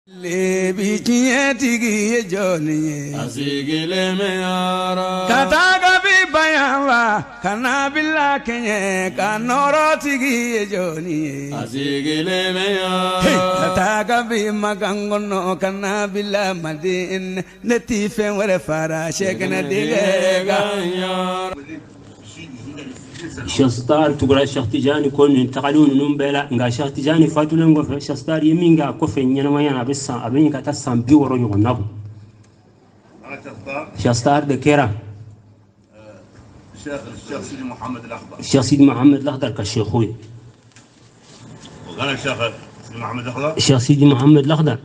Lebitiye Johnny Asigile meara Kataga bi bayanwa Kanabila kenye Kanoro tigi Johnny Asigile meara Kataga bi magangono Kanabila madin Netife wale fara Shekene digega شستار تقول شيخ تجاني كون تقالون نمبلا نغا شيخ تجاني فاتولن غو شستار يمينغا كوفي نينما يانا بس ابين كاتا سامبي ورو يغنابو شستار دكيرا الشيخ سيدي محمد الأخضر الشيخ سيدي محمد الأخضر كشيخوي وقال الشيخ سيدي محمد الأخضر الشيخ سيدي محمد الأخضر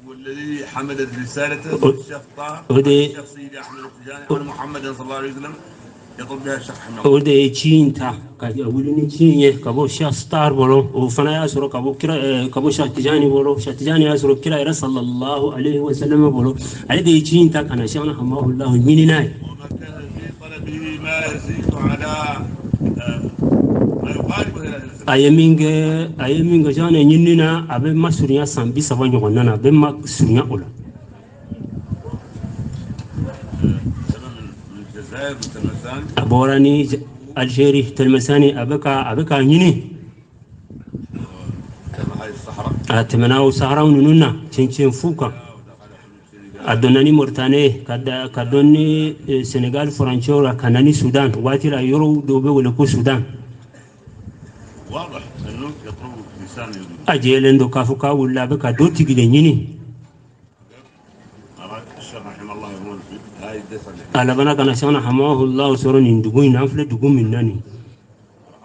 والذي حملت رسالته الشيخ طه الشيخ سيدي أحمد التجاني عن محمد صلى الله عليه وسلم يطلب بها الشيخ حمد ودي تشين تا كاولني تشين كابو شيخ ستار بولو وفنا ياسرو كابو كرا كابو شيخ تجاني بولو شيخ تجاني ياسرو كرا صلى الله عليه وسلم بولو على تشين تا كان شيخنا حماه الله منيناي وما كان في طلبه ما يزيد على ما يقارب ayaminga jana nyinina abe masuriya sambi sabanyo gonnana be masuriya ola aborani algeri telmasani abeka nyini atmanaw sahara nununa cincin fuka adonani mortane kadoni senegal franchora kanani sudan watira yoro dobe wala ko sudan واضح انه يطلب لسان اجيلن دو كافوكا ولا بكا دوتي غدنيني الشيخ رحمه الله يقول هاي الدسل على بنا كان شان حماه الله سرون ندغوي نافله دغو منني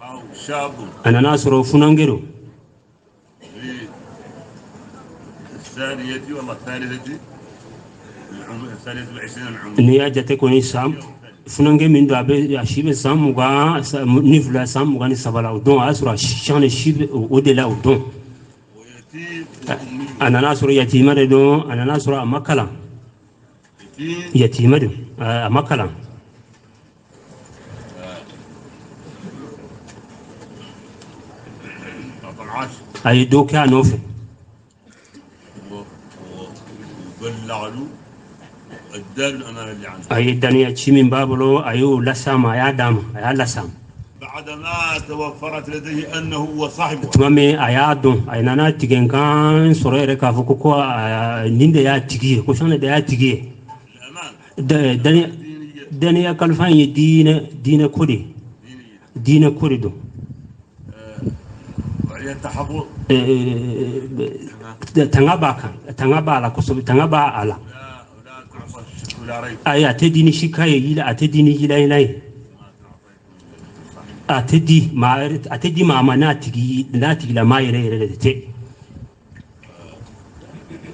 او شاب انا ناصر فنانغيرو الثانيه والله الثالثه الثالثه والعشرين العمر نيا جاتكوني سام funange min do abe ashibe samuga nifla samuga ni sabala udon asura shane shibe odela udon ana nasuru yatima de do ana nasuru amakala yatima de amakala ay do ka nofe وبلعلو الدار الأمان اللي عنده أي الدنيا شيء من بابلو أيو لسام يا دام يا لسام بعدما توفرت لديه أنه هو صاحبه تمامي أيادون أي نانا تيجين كان سورة كافوكو نيند يا تيجي كوشان ده يا تيجي الأمان دنيا كالفان دين كودي دين كودي دو وعليه التحفظ تنغبا على كسب تنغبا على أي أتديني شكاية إلى أتديني إلى أتدي ما مناتي ناتي لما يرى تي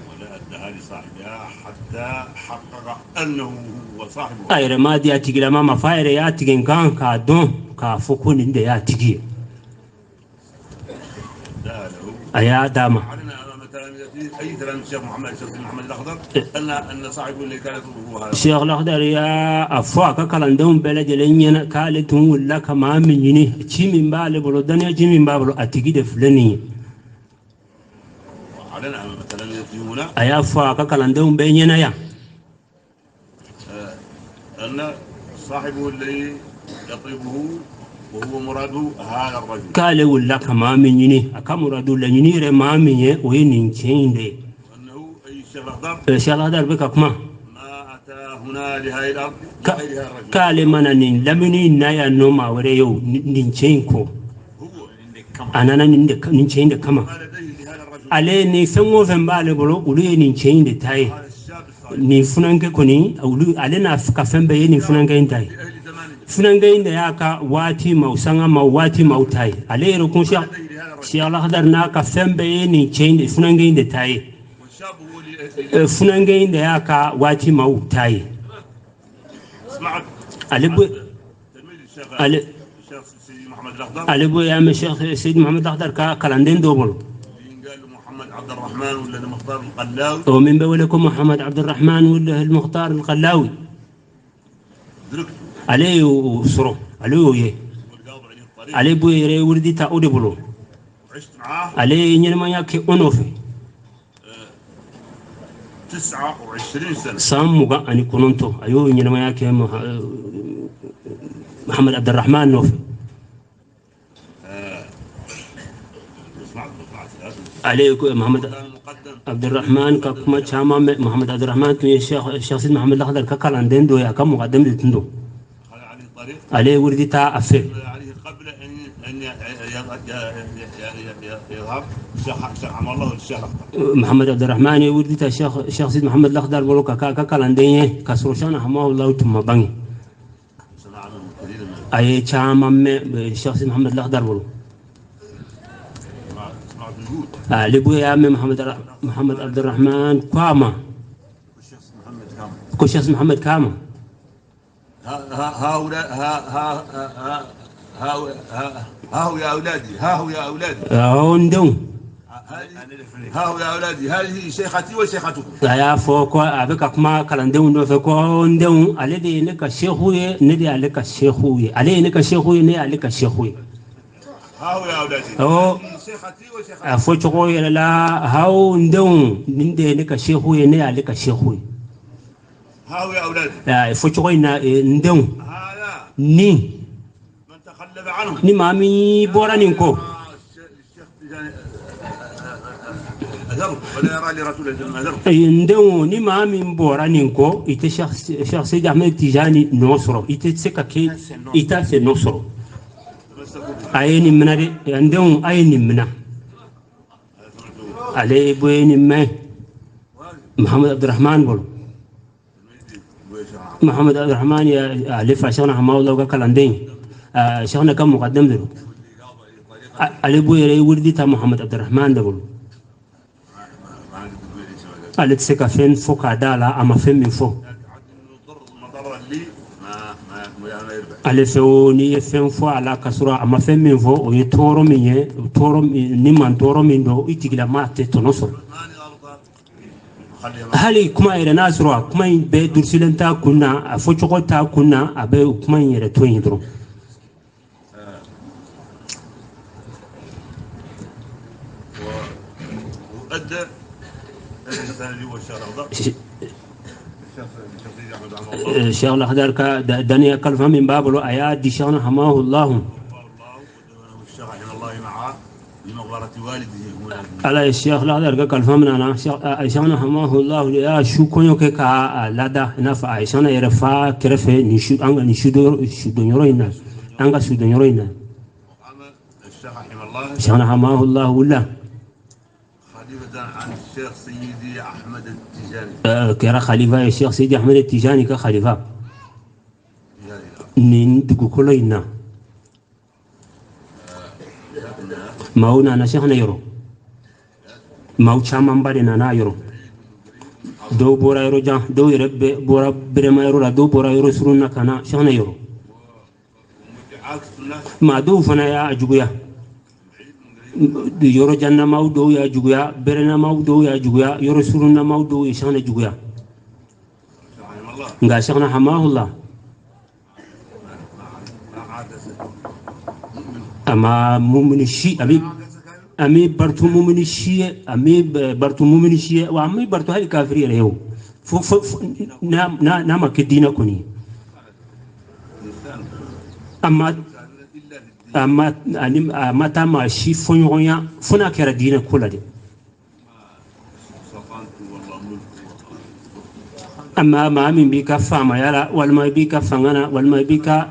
ولا أدى هذه صاحبها حتى حقق أنه هو صاحبه أي رما دي أتيجي لما ما فاير ياتيجي كان كادون كفوكون إندي ياتيجي أي داما أي كلام الشيخ محمد الأخضر أن صاحبه اللي كانت هو هذا الشيخ الأخضر يا أفواك كلندهم بلد لينينا كالتهم ولا كما من يني شيء من بالي بلو دنيا شيء من بالو أتيجي دفلني وعلنا مثلا هنا أي أفواك كلندهم بيننا يا أن صاحبه اللي يطلبه وهو مراده هذا الرجل قال ولا كما من يني أكم مراده ليني رما من يه وين ينشين ده أنه أي الشيخ الأخضر الشيخ الأخضر بك كما ما أتى هنا لهذه الأرض قال من لمني نايا نوما وريو نينشينكو هو أنا نينشين ده كما ما لديه لهذا الرجل عليه نفهمه فهم بالي بلو وليه نينشين ده تاي هذا الشاب الصالح نفهمك كوني أولو علينا كفهم بيه نفهمك إنتاي لأهل زمانه funanga inda yaka wati mausanga ma wati mautai ale rukun shi Allah hadar na ka fembe ni chain funanga inda tai والشاب هو اللي funanga inda yaka wati mautai اسمعك alibu تلميذ الشيخ سيدي محمد الأخضر alibu ya Sheikh Said Muhammad Akhdar ka kalanden dobolo قال له محمد عبد الرحمن ولا المختار القلاوي ومن بولكم محمد عبد الرحمن ولا المختار القلاوي دركته عليه سرو عليه يه والقاضي عليه الطريق عليه بو يري وردي تا اودبلو وعشت معاه عليه ينما ياكي اونوفي 29 سنة. ساموغا أني كنونتو أيوه إنما ياك محمد عبد الرحمن نوفي عليه محمد عبد الرحمن كما شاما محمد عبد الرحمن تو الشيخ سيد محمد الأخضر ككلان دندو يا كم مقدم دندو عليه وردي تا أفل قبل أن يذهب شرح الله الشيخ محمد عبد الرحمن وردي تا الشيخ سيد محمد الأخضر بلو ككلان دنيه كسروشان حماه الله تم باني أي شاما الشيخ سيد محمد الأخضر بلو لبو يا محمد عبد الرحمن كاما كشخص محمد كاما هؤلاء ها هو يا أولادي ها هو يا أولادي هوندون ها هو يا أولادي هذه شيختي وشيختكم يا فوق أبيك كما كلاندون دو فوق هوندون الذي نك شيخوي ندي عليك شيخوي عليه نك شيخوي ندي عليك شيخوي ها هو يا أولادي شيختي وشيختكم أفوتشوي لا هوندون ندي نك شيخوي ندي عليك شيخوي ها هو يا أولادي لا فوتشوي ندون هذا ني من تخلف عنه ni mami bora ninko ولا يرى لرسول الله ndeu ni mami bora ninko ite Cheikh Sidi Ahmed Tijani nosro ite sekake ita se nosro ayeni minade ndeu ayeni mina ale boyeni me محمد عبد الرحمن بول محمد عبد الرحمن يا الف عشان حماه الله كلاندين شيخنا كم مقدم له علي بويري وردي تا محمد عبد الرحمن دبل على تسكا فين فوق دالا اما فين من فوق على فوني فين فوق على كسرة اما فين من فوق ويتورو من تورو نيمان تورو من دو يتيغلا ما تتنصر هل كما يرنا سروا كما بدرسلنتا كنا فوچوتا كنا ابي كما يرتوين يدرو أدى الإنسان اللي هو الشيخ الأخضر دنيا كلفة من باب الآيات دي شيخنا حماه الله الشيخ رحمه الله معه لمغفرة والده على الشيخ الأخضر كلفة من أنا شيخنا حماه الله يا شو كونيو كا لادا نفع شيخنا يرفع كرفة نشود أنغا نشود شودنيروينا أنغا شودنيروينا الشيخ رحمه الله شيخنا حماه الله ولا عن الشيخ سيدي أحمد التجاني كرا خليفة الشيخ سيدي أحمد التجاني كخليفة نندقو كلنا ماونا أنا شيخنا يرو ماو شامان بارنا نا يرو دو بورا يرو جان دو يرب بورا برما يرو لا دو بورا يرو سرونا كنا شيخنا يرو ما دو فنا يا أجويا yoro janna mawdo ya juguya berena mawdo ya juguya yoro suruna mawdo ya shana juguya nga shana hamahullah ama mu'min shi ami bartu mu'min shi ami bartu mu'min shi wa ami bartu hal kafiri reyo na makidina kuni amma ta ma shi fonyonya funa kera dina kula de amma ma min bi ka fama yala wal ma bi ka fangana wal ma bi ka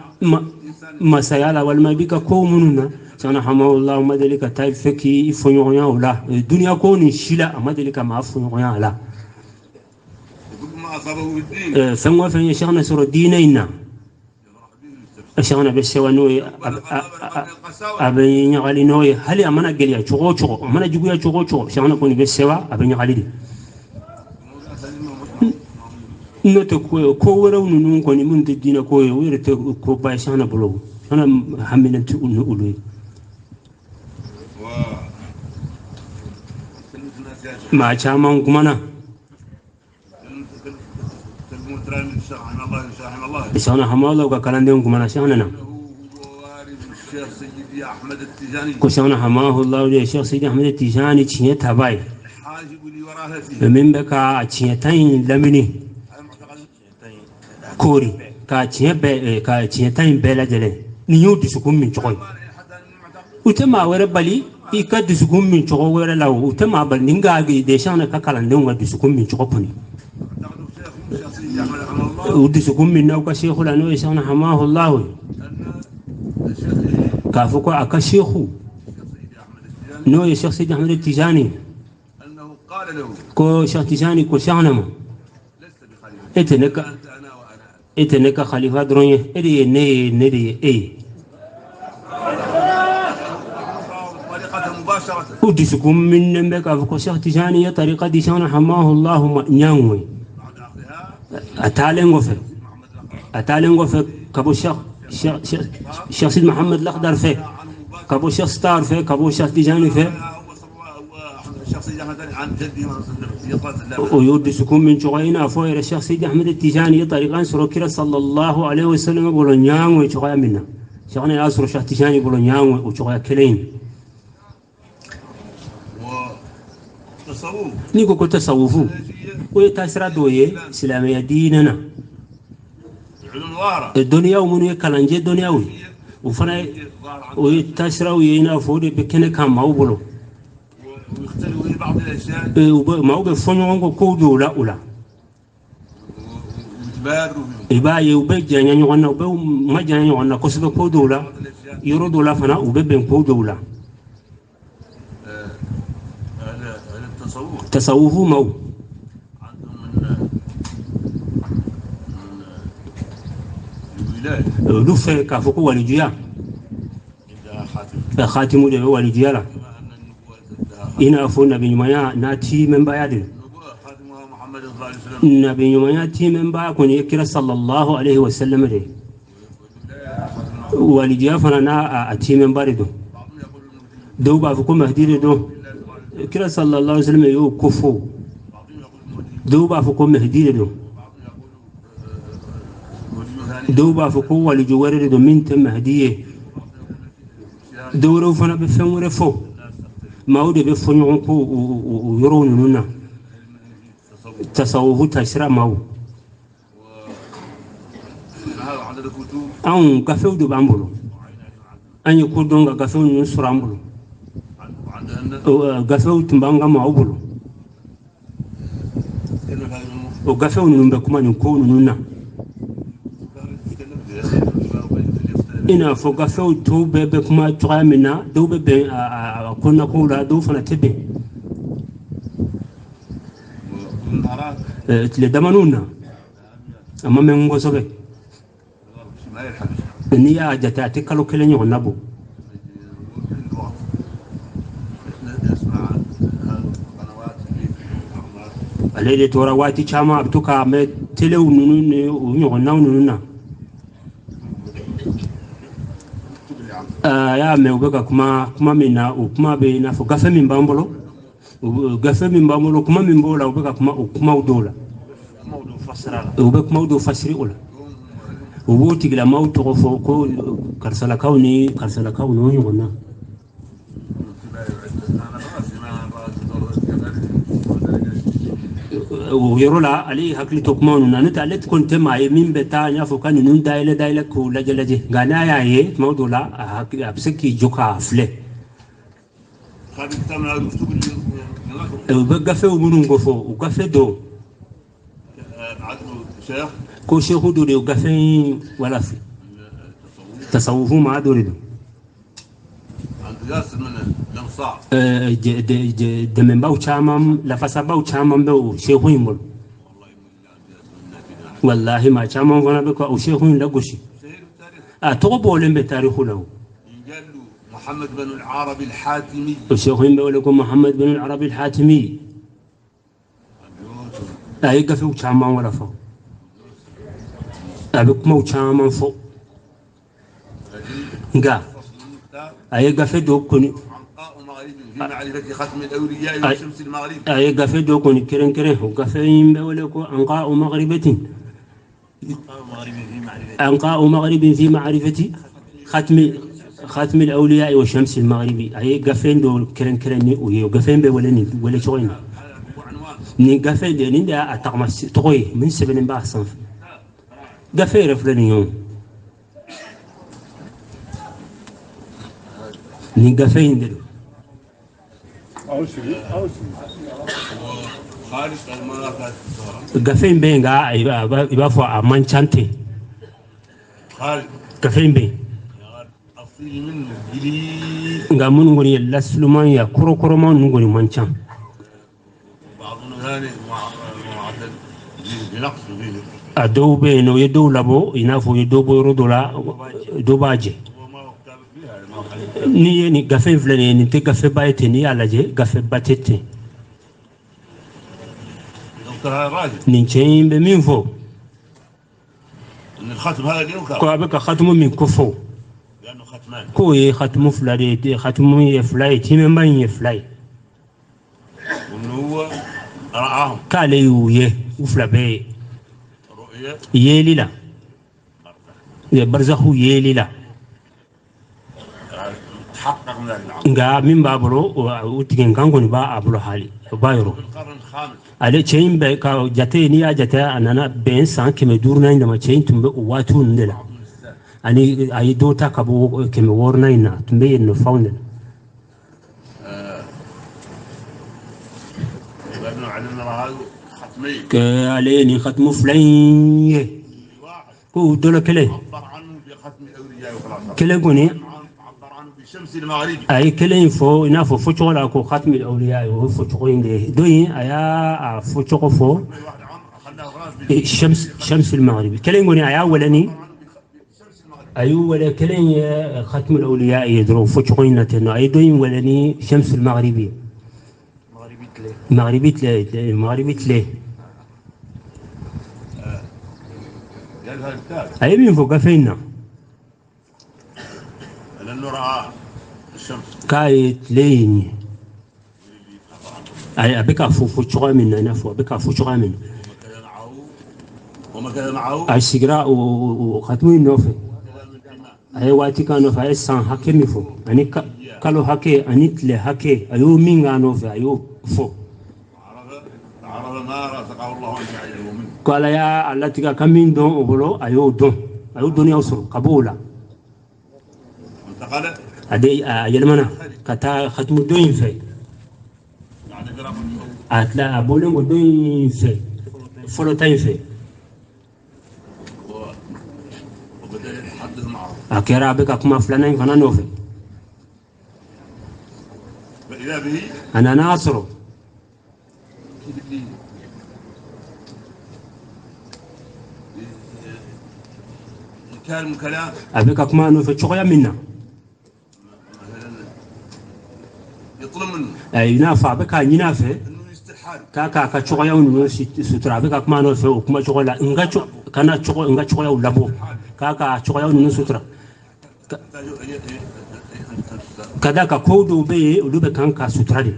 masayala wal ma bi ka ko mununa sana hamawallah madalika tay feki fonyonya wala dunya ko ni shila madalika ma fonyonya ala fenwa fen shaykhna sura dinaina أشغلنا بالسوانوي أبني علي نوي هل أمانة قليا شغو شغو أمانة جويا شغو شغو شغلنا كوني بالسوا أبني علي دي نت كورا ونون كوني من تدينا كوي ويرت كوبا شغلنا بلو أنا همنا تقولي ما شامان كمانا شيخنا حمالة وكلام دينكم أنا شيخنا الشيخ سيدي أحمد التجاني كشيخنا حماه الله يا شيخ سيدي أحمد التجاني تشيني تباي من بكا تشيتين لمني كوري كا تشيتين بلا جلين نيو دسكم من شوي وتما وربالي ika dusukun min cogo wɛrɛ la o tɛ maa bali ni ka desan na ka kalandenw ka dusukun min cogo kɔni o dusukun min n'aw ka seku la n'o ye sɛgɛna hamahulahu k'a fɔ ko a ka seku n'o ye sɛk sidi ahmed tijani ko sɛk tijani ko sɛgɛna ma e tɛ ne ka khalifa dɔrɔn ye e de ye ne de ye e ye ودسكم من نبك أفكو شيخ تجاني طريقة ديشان حماه الله نيانوي أتالين وفي كابو شيخ سيد محمد الأخضر في كابو شيخ ستار في كابو شيخ تجاني في ويودسكم من شغينا فوير الشيخ سيد أحمد التجاني طريقة سروكيرا صلى الله عليه وسلم بولو نيانوي شغيا منا شغينا أسرو شيخ تجاني بولو نيانوي وشغيا كلين نيكو كنت تصوفو ويتاسرا دويه سلامية ديننا الدنيا ومن يكالنجي الدنيا وفنا ويتاسرا وينا فودي بكني كان موبلو ما هو بفنو كودو لا ولا إباية وبجاني يوانا وما جاني يوانا كسب كودو لا يردو لا فنا وببن كودو لا تصوفه مو لف كافوكو والجيا خاتم ده والجيا لا إنا فونا بنيمايا ناتي من بعد نبي نيمايا تي من بعد كون يكرا صلى الله عليه وسلم ده والجيا فانا أتي من بعد دو بافوكو مهدي دو كلا صلى الله عليه وسلم يو كفو دوبا فكو مهدي دو دوبا فكو والجوار دو من تم مهديه دورو فنا بفهم ورفو ما هو ده بفهم يونكو ويرون نونا تصوف تشرع ما هو أن كفو دو بامبلو أن يكون دونغا كفو نسر أمبلو غافو تمبانغا معبولو وغافو نمبكما نكون نونا إنا فو غافو تو بكما تغامنا دو ببين كنا كولا دو فنا تبين تلي دمانونا أما من غوصبك نيا جاتاتي كالو كلني ونبو alede tora wati chama abtuka me telew nunu nyona nunu ya me ubeka kuma mina ukuma be na fo gafe mimbambolo kuma mimbola ubeka kuma udola ubeka kuma udo fasiri ola ubuti gila mauto fo ko karsala kauni nyona ويرولا عليه هكلي توكمانو نانتا لت كنت معي من بتاع يافو كان نون دايله كولا جلجي غانا ياي موضولا هكلي ابسكي جوكا فله خدي تمنا بغافو منو غفو وغافو دو شيخ كو شيخ دو دي غافين ولا في تصوفوا ما دوريدو ياسر من لمصاع دمن باو شامم لفسا باو شامم بو شيخوين بول والله ما شامم فانا بكو او شيخوين لغوشي تقبولين بتاريخه له محمد بن العربي الحاتمي الشيخوين بيقول لكم محمد بن العربي الحاتمي اي قفو شامم ولا فو ابكمو شامم فو نقا أي قفدو كوني في معرفة ختم الأولياء وشمس المغرب أي قفدو كوني كرين وقفين بولكو أنقاء مغربة أنقاء مغرب في معرفة ختم الأولياء وشمس المغرب أي قفين دو كرين وقفين بولني ولا شوين ni gafe de ni da ataqma toy min sebenen ba san gafe refleni yo ni gafe inde gafe benga iba fo a manchante gafe be nga mun ngoni lasluman ya koro man ngoni manchan adobe no yedo labo inafo yedo boyro dola do baje ni ni gafe vlene ni te gafe bayte ni alaje gafe batete ni chembe minfo الختم هذا دينك ko abeka khatumu min kofo لانه ختمان ko ye khatumu fulade khatumu ye fulay time ban ye fulay وانه هو راهم kale yuye uflabe رؤيه yelila ye barzakhu yelila تحقق من العمل nga min baburo utigen kangoni ba abulo hali bayro القرن الخامس ale chain be ka jate ni ya jate anana ben san keme durna inda ma chain tumbe watu ndela ani ayi dota kabo keme worna ina tumbe no founden لانه علمنا هذا ختمي ke ale ni khatmu flayn واحد ko dolo kele عبر عنه بختم اولياء وخلاص kele goni عبر عنه بشمس المغرب ay kele info ina fo fo chola ko khatmi awliya o fo choinde doyi aya fo choko fo واحد عام اخذناه خلاص شمس المغرب كلين غني ايا ولني بشمس المغرب ايو ولا كلين ختم الاولياء يدرو فوتشوينه تنو اي دوين ولني شمس المغربي مغربي تلي قال هذا الكتاب اي مين فوق فينا لانه راى الشمس كاي تليني اي ابيك فوتشوا من انا فو ابيك فوتشوا من وما كان معه اي سيغرا وختمي نوفي اي واتي كانوا في سان حكيمي فو اني كالو حكي اني تلي حكي ايو مين نوفي ايو فو عرف ما رزقه الله ان يعلم منه قال يا الله تيغا كامين دون اوبلو ايو دون يوصل قبولا انتقل ادي يلمنا كتا ختم دوين في يعني قرأ اتلا ابولن دوين في فولو تاين في وبدأ يحدث معه akera beka kuma fulana fana nofe فإذا به ana nasro كان كلام abeka kuma nofe choya minna يطلب منه ay nafa beka nyina fe انه يستحال ka choya unu sutra beka kuma nofe kuma choya nga kana choya labo ka choya unu sutra kada ka kodo be ulube kan ka sutra de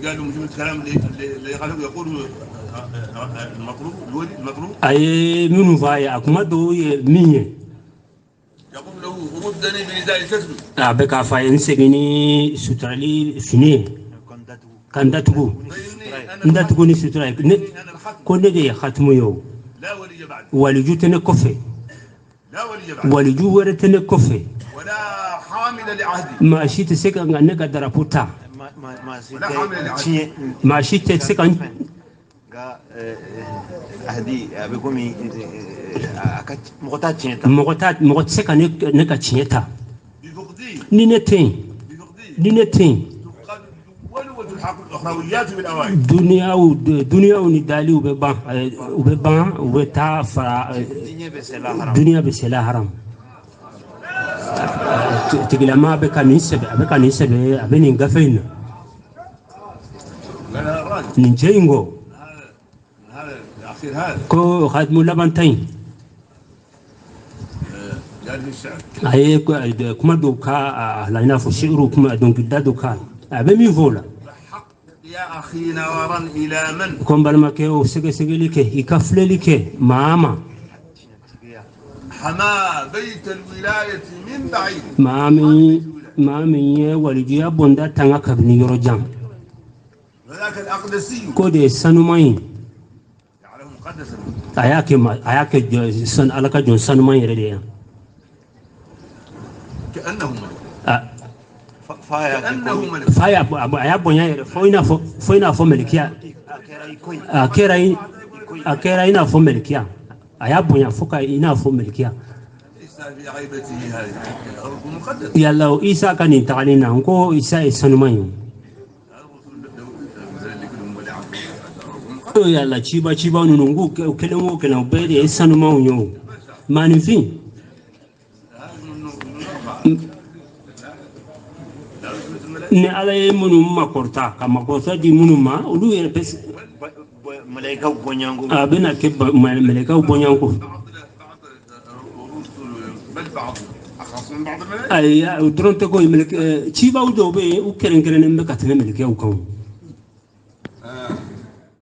قالوا مش الكلام اللي قالوا يقول المطلوب الولي المطلوب ay minu vaya akuma do ye minye يقول له ردني بنداء تسلم abeka fa insegini sutrali fini kandatugo ndatugo ni sutra ne انا الختم ko ne de khatmu yo لا ولي بعد waliju tene kofe لا ولي بعد waliju were tene kofe ولا حامل لعهدي ma shi te seka nga ne ga daraputa ولا حامل لعهدي ma shi te seka ga ahdi abikomi akati mogo seka ne ka chieta بفقدي ni ne ten تقال الدول وتلحق الاخرويات بالاوائل duniya ni dali ube ban ube ta fara duniya be sela haram tigilama be kan sebe abe ni gafeina قالها الراجل ni jengo هذا الاخير هذا ko khadmu labantain قال في الشعر ay kuma doka la ina fo shiru kuma donc dadoka abe mi vola حق يا اخي نورا الى من kon balma ke o sege like ikafle like mama حما بيت الولايه من بعيد mami ye walijiya bonda tanga kabini yoro jam وذاك الأقدسي كودي سنماين جعله مقدسا أياك سن على كجون سنماين رديا كأنه ملك كأنه ملك فايا أبو أياب بنيا فوينا فملكيا أكيرا إنا فملكيا أياب بنيا فوكا إنا فملكيا ليس في عيبته هذه الأرض مقدسة يلا إيسا كان يتعلينا هنكو إيسا سنماين yalla chiba nungu kelemo kelemo bede sanuma unyo manifin ne ala ye munu makorta kama korta di munu ma ulu ye pes malaika bonyango abena ke malaika bonyango بعض أخص من بعض الملائكة ay udronte ko malik chiba udo be u keren keren mbe katene malik ya ukon